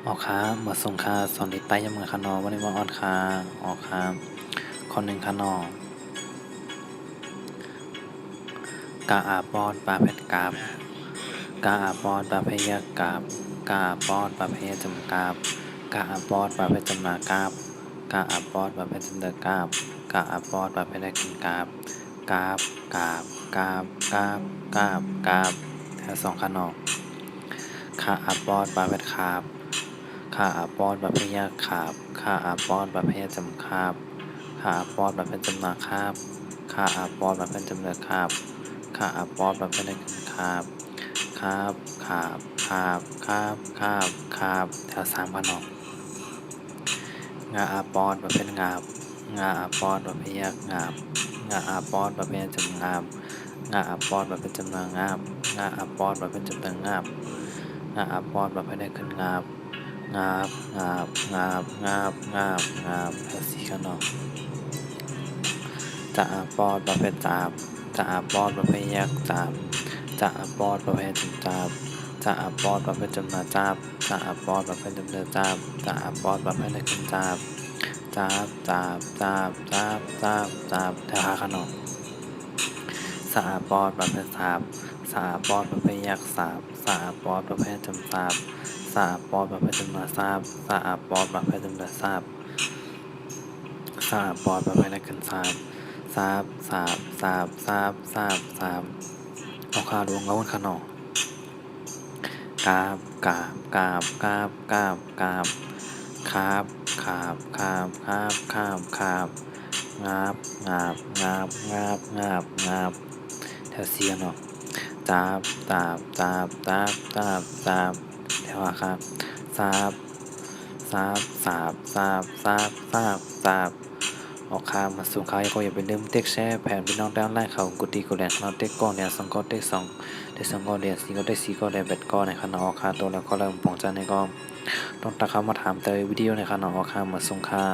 ออกครับเมื่อส่งค่าสอนติดใต้ยามมือขนอวันนี้ว่าออดค่ะออกครับคนหนึ่งขนอกาอาปอดปลาเพชรกาบกาอาปอดปลาเพยกาบกาอาปอดปลาเพยจำกาบกาอาปอดปลาเพชรจำนากาบกาอาปอดปลาเพชรจำเดกาบกาอาปอดปลาเพชรได้กินกาบกาบกาบกาบกาบกาบกาบแถวสองขนอคาอาปอดปลาเพชรคาบข้าอาปอดประเภทขาบข้าอาปอดประเภทจำคาบข้าอาปอดประเภทจำนาคาบข้าอาปอดประเภทจำเนือคาบข้าอาปอดประเภทได้ขึ้นคาบคาบขาบคาบคาบคาบคาบแถวสามพนองงาอาปอดประเภทงาบงาอาปอดประเภทงาบงาอาปอดประเภทจำงาบงาอาปอดประเภทจำนางาบงาอาปอดประเภทจำเนืองาบงาอาปอดประเภทได้ขึ้นงาบงาบงาบงาบงาบงาบงาบแถวสี่ขนองจะอาปอดประเภทจาบจะอาปอดประเภทยักจาบจะอาปอดประเภทจำจาบจะอาปอดประเภทจำนาจาบจะอาปอดประเภทจำเนือจาบจะอาปอดประเภทได้ขึ้นจาบจาบจาบจาบจาบจาบจาบแถวห้าขนองสาปอดประเภทสาบสาปอดประเภทยักสาบสาปอดประเภทจำสาบสาปอดประเภทจำนาทราบสาปอดประเภทจำเนือทราบสาปอดประเภทได้ขึ้นทราบทราบทราบทราบทราบทราบทราบเอาข้าวดวงเอาขนองกาบกาบกาบกาบกาบกาบคาบคาบคาบคาบคาบคาบงาบงาบงาบงาบงาบงาบแถวเสียเนาะจาบจาบจาบจาบจาบจาบแถวครับทราบทราบทราบทราบทราบทราบทราบออกคามาสู่เขาก็อย่าไปลืมเต็กแชร์แผ่นพี่น้องด้านไล่เขากุฏิกุแลนเราเต็กก้อนเนี่ยสองก้อนเต็กสองเต็กสองก้อนเดียสี่ก้อนเต็กสี่ก้อนเดียเบ็ดก้อนในขณะออกคาตัวแล้วก็เริ่มปองจันในก็ต้องตะเขามาถามเตยวิดีโอในขณะออกคามาส่งค่า